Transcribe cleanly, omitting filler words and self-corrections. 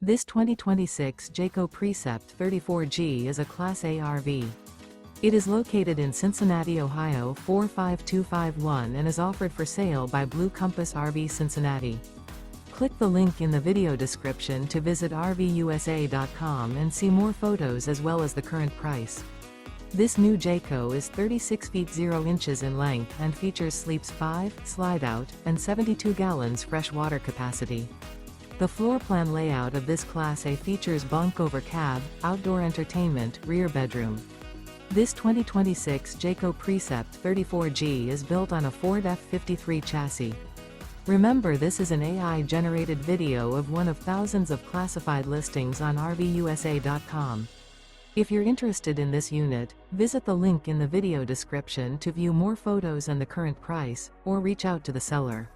This 2026 Jayco Precept 34G is a Class A RV. It is located in Cincinnati, Ohio 45251 and is offered for sale by Blue Compass RV Cincinnati. Click the link in the video description to visit RVUSA.com and see more photos as well as the current price. This new Jayco is 36 feet 0 inches in length and features sleeps 5, slide-out, and 72 gallons fresh water capacity. The floor plan layout of this Class A features bunk over cab, outdoor entertainment, rear bedroom. This 2026 Jayco Precept 34G is built on a Ford F53 chassis. Remember, this is an AI-generated video of one of thousands of classified listings on RVUSA.com. If you're interested in this unit, visit the link in the video description to view more photos and the current price, or reach out to the seller.